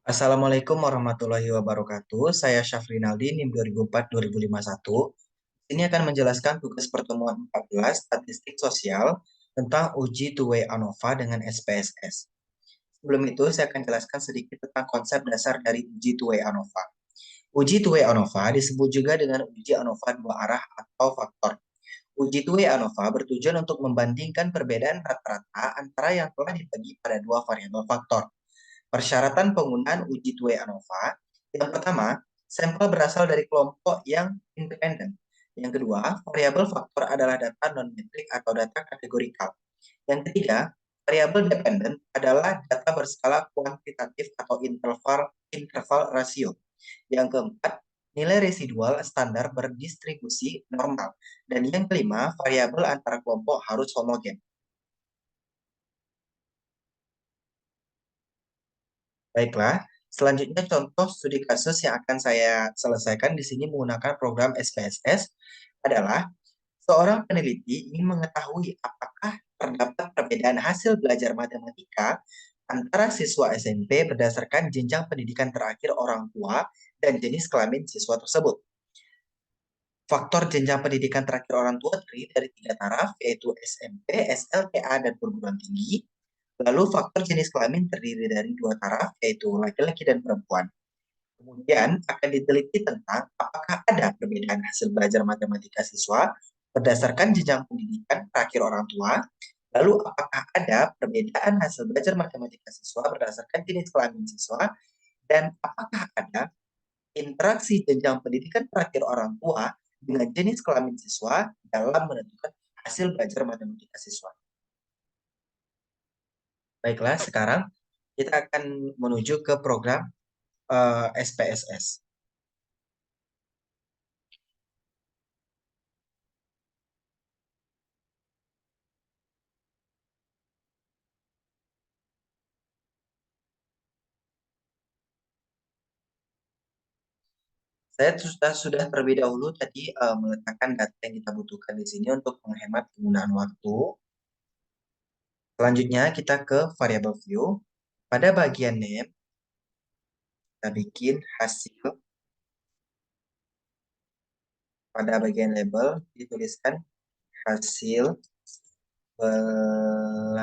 Assalamualaikum warahmatullahi wabarakatuh. Saya Syafrinaldi, NIM 2004-2051. Ini akan menjelaskan tugas pertemuan 14 statistik sosial tentang uji two-way ANOVA dengan SPSS. Sebelum itu, saya akan jelaskan sedikit tentang konsep dasar dari uji two-way ANOVA. Uji two-way ANOVA disebut juga dengan uji ANOVA dua arah atau faktor. Uji two-way ANOVA bertujuan untuk membandingkan perbedaan rata-rata antara yang telah dibagi pada dua variabel faktor. Persyaratan penggunaan uji two-way ANOVA, yang pertama, sampel berasal dari kelompok yang independen. Yang kedua, variabel faktor adalah data non-metrik atau data kategorikal. Yang ketiga, variabel dependen adalah data berskala kuantitatif atau interval rasio. Yang keempat, nilai residual standar berdistribusi normal. Dan yang kelima, variabel antara kelompok harus homogen. Baiklah, selanjutnya contoh studi kasus yang akan saya selesaikan di sini menggunakan program SPSS adalah seorang peneliti ingin mengetahui apakah terdapat perbedaan hasil belajar matematika antara siswa SMP berdasarkan jenjang pendidikan terakhir orang tua dan jenis kelamin siswa tersebut. Faktor jenjang pendidikan terakhir orang tua terdiri dari tiga taraf, yaitu SMP, SLTA, dan perguruan tinggi. Lalu faktor jenis kelamin terdiri dari dua taraf, yaitu laki-laki dan perempuan. Kemudian akan diteliti tentang apakah ada perbedaan hasil belajar matematika siswa berdasarkan jenjang pendidikan terakhir orang tua. Lalu apakah ada perbedaan hasil belajar matematika siswa berdasarkan jenis kelamin siswa. Dan apakah ada interaksi jenjang pendidikan terakhir orang tua dengan jenis kelamin siswa dalam menentukan hasil belajar matematika siswa. Baiklah, sekarang kita akan menuju ke program SPSS. Saya sudah terlebih dahulu tadi meletakkan data yang kita butuhkan di sini untuk menghemat penggunaan waktu. Selanjutnya kita ke variable view. Pada bagian name, kita bikin hasil. Pada bagian label, dituliskan hasil belajar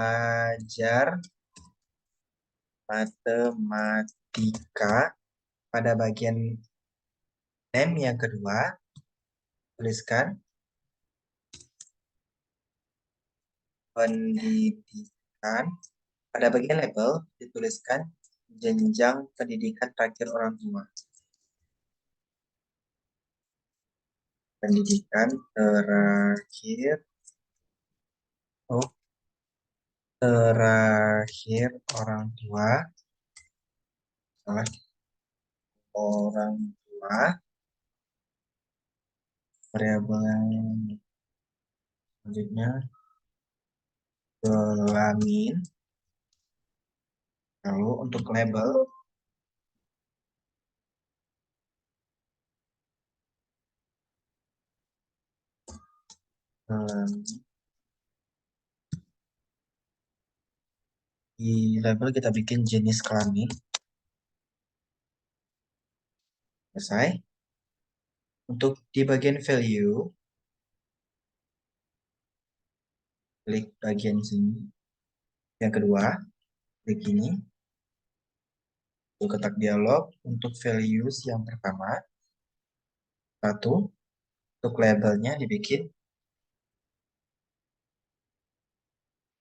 matematika. Pada bagian name yang kedua, tuliskan pendidikan. Pada bagian label, dituliskan jenjang pendidikan terakhir orang tua. Pendidikan terakhir, oh, terakhir orang tua, salah, orang tua, variabel yang selanjutnya, kelamin. Lalu untuk label, di label kita bikin jenis kelamin. Selesai. Untuk di bagian value, klik bagian sini. Yang kedua, klik ini. Untuk kotak dialog, untuk values yang pertama, satu, untuk labelnya dibikin.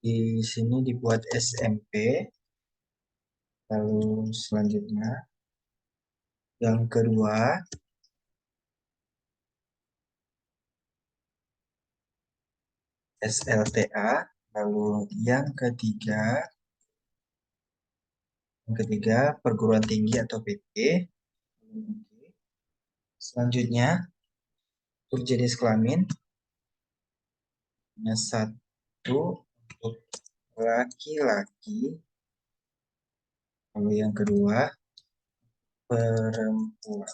Di sini dibuat SMP. Lalu selanjutnya, yang kedua, SLTA. Lalu yang ketiga perguruan tinggi atau PT. Selanjutnya, untuk jenis kelamin, hanya satu untuk laki-laki. Lalu yang kedua, perempuan.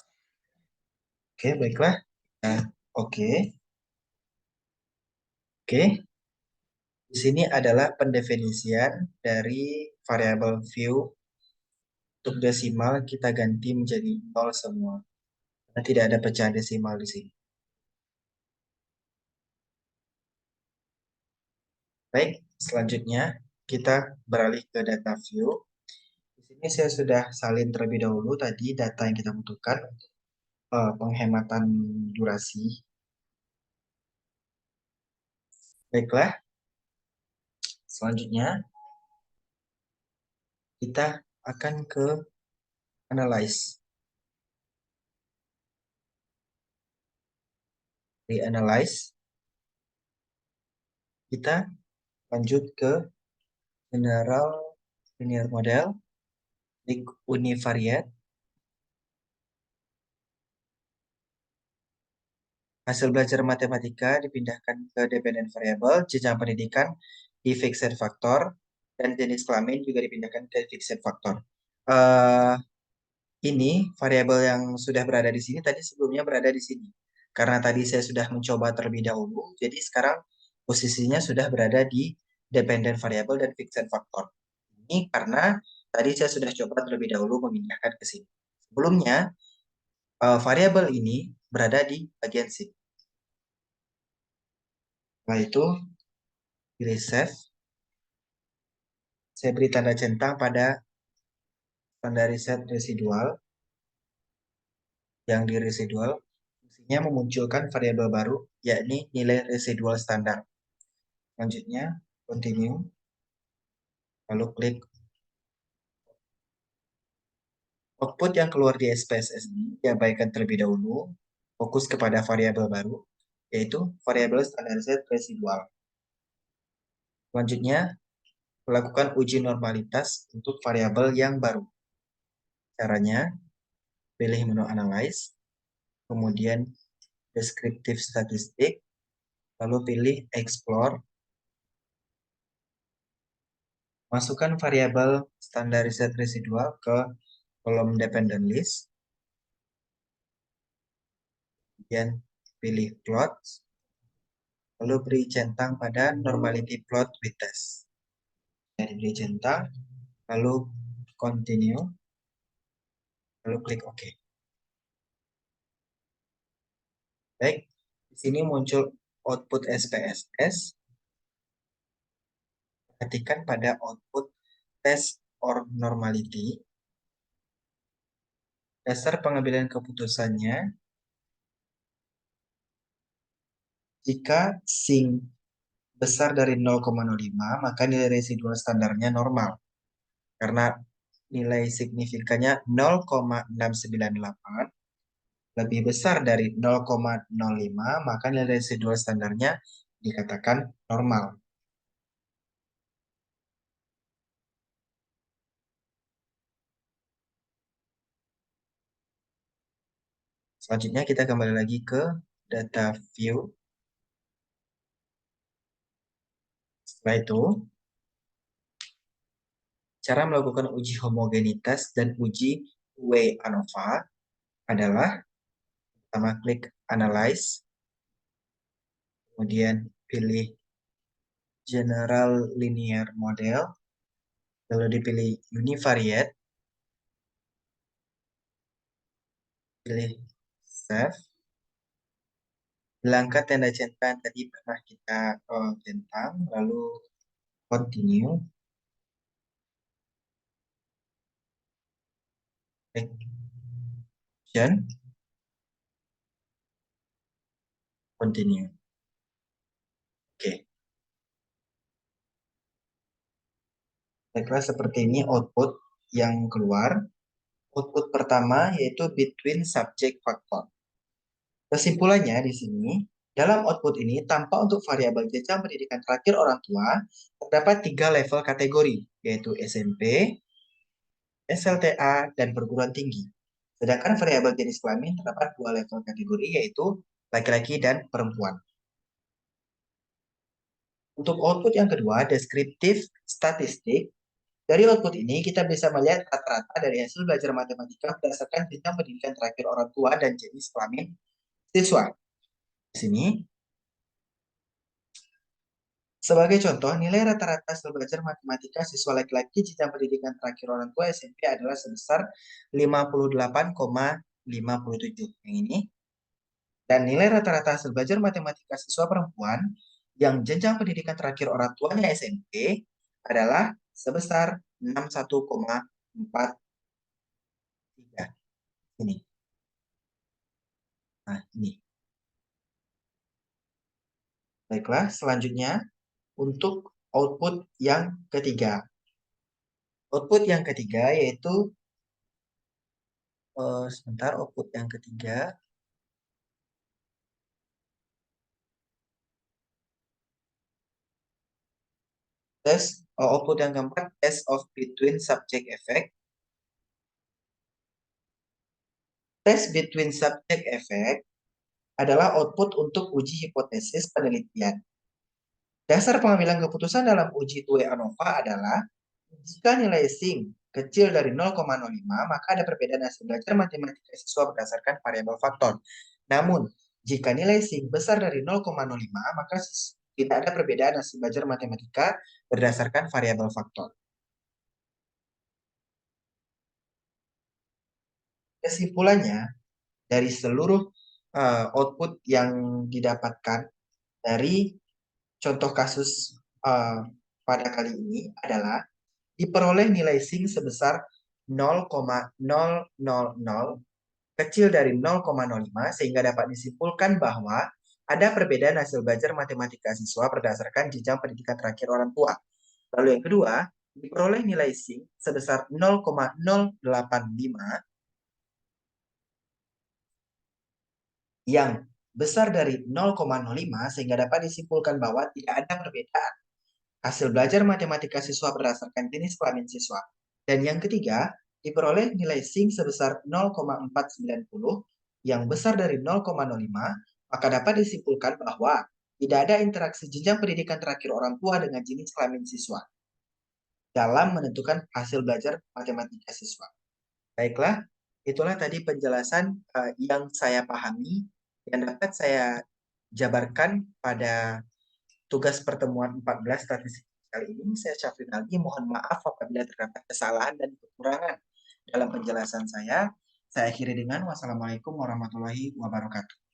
Oke, baiklah. Nah, oke. Oke. Di sini adalah pendefinisian dari variabel view Untuk desimal kita ganti menjadi 0 semua. Karena tidak ada pecahan desimal di sini. Baik, selanjutnya kita beralih ke data view. Di sini saya sudah salin terlebih dahulu tadi data yang kita butuhkan untuk penghematan durasi. Baiklah, selanjutnya kita akan ke analyze. Di analyze, kita lanjut ke general linear model, klik univariate. Hasil belajar matematika dipindahkan ke dependent variable, jenjang pendidikan di fixed factor, dan jenis kelamin juga dipindahkan ke fixed factor. Ini variabel yang sudah berada di sini tadi sebelumnya berada di sini. Karena tadi saya sudah mencoba terlebih dahulu, jadi sekarang posisinya sudah berada di dependent variable dan fixed factor. Ini karena tadi saya sudah coba terlebih dahulu memindahkan ke sini. Sebelumnya, variabel ini berada di bagian sini. Setelah itu, pilih save. Saya beri tanda centang pada standarisasi residual. Yang di residual, fungsinya memunculkan variabel baru, yakni nilai residual standar. Selanjutnya, continue. Lalu klik output yang keluar di SPSS ini diabaikan terlebih dahulu, fokus kepada variabel baru, yaitu variabel standarisasi residual. Selanjutnya, melakukan uji normalitas untuk variabel yang baru. Caranya, pilih menu Analyze, kemudian Descriptive Statistik, lalu pilih Explore, masukkan variabel standarisasi residual ke kolom dependent list, kemudian pilih Plot, lalu beri centang pada normality plot with test. Jadi beri centang, lalu continue, lalu klik OK. Baik, di sini muncul output SPSS. Perhatikan pada output test or normality. Dasar pengambilan keputusannya, jika sing besar dari 0,05, maka nilai residual standarnya normal. Karena nilai signifikannya 0,698 lebih besar dari 0,05, maka nilai residual standarnya dikatakan normal. Selanjutnya kita kembali lagi ke data view. Setelah itu, cara melakukan uji homogenitas dan uji W ANOVA adalah pertama klik Analyze, kemudian pilih General Linear Model, lalu dipilih Univariate, pilih Save, hilangkan tanda centang tadi pernah kita centang, lalu Continue, klik Option, Continue. Oke, baiklah seperti ini output yang keluar. Output pertama yaitu between subject factor. Kesimpulannya di sini, dalam output ini tanpa untuk variabel jenjang pendidikan terakhir orang tua, terdapat 3 level kategori, yaitu SMP, SLTA, dan perguruan tinggi. Sedangkan variabel jenis kelamin terdapat 2 level kategori, yaitu laki-laki dan perempuan. Untuk output yang kedua, deskriptif statistik. Dari output ini, kita bisa melihat rata-rata dari hasil belajar matematika berdasarkan jenjang pendidikan terakhir orang tua dan jenis kelamin siswa. Di sini, Sebagai contoh, nilai rata-rata hasil belajar matematika siswa laki-laki jenjang pendidikan terakhir orang tua SMP adalah sebesar 58,57. Yang ini. Dan nilai rata-rata hasil belajar matematika siswa perempuan yang jenjang pendidikan terakhir orang tuanya SMP adalah sebesar 61,43. Ini. Nah, ini. Baiklah, selanjutnya untuk output yang ketiga. Output yang ketiga yaitu sebentar, output yang ketiga. Output yang keempat, test of between subject effect. Test between subject effect adalah output untuk uji hipotesis penelitian. Dasar pengambilan keputusan dalam uji TUE ANOVA adalah jika nilai SING kecil dari 0,05, maka ada perbedaan hasil belajar matematika siswa berdasarkan variabel faktor. Namun, jika nilai SING besar dari 0,05, maka tidak ada perbedaan hasil belajar matematika berdasarkan variabel faktor. Kesimpulannya, dari seluruh output yang didapatkan dari contoh kasus pada kali ini adalah diperoleh nilai SING sebesar 0,000 kecil dari 0,05 sehingga dapat disimpulkan bahwa ada perbedaan hasil belajar matematika siswa berdasarkan jenjang pendidikan terakhir orang tua. Lalu yang kedua, diperoleh nilai SING sebesar 0,085 yang besar dari 0,05 sehingga dapat disimpulkan bahwa tidak ada perbedaan hasil belajar matematika siswa berdasarkan jenis kelamin siswa. Dan yang ketiga, diperoleh nilai SING sebesar 0,490 yang besar dari 0,05, maka dapat disimpulkan bahwa tidak ada interaksi jenjang pendidikan terakhir orang tua dengan jenis kelamin siswa dalam menentukan hasil belajar matematika siswa. Baiklah, itulah tadi penjelasan yang saya pahami yang dapat saya jabarkan pada tugas pertemuan 14 statistik kali ini. Saya Syafrin Aldi, mohon maaf apabila terdapat kesalahan dan kekurangan dalam penjelasan saya. Saya akhiri dengan wassalamualaikum warahmatullahi wabarakatuh.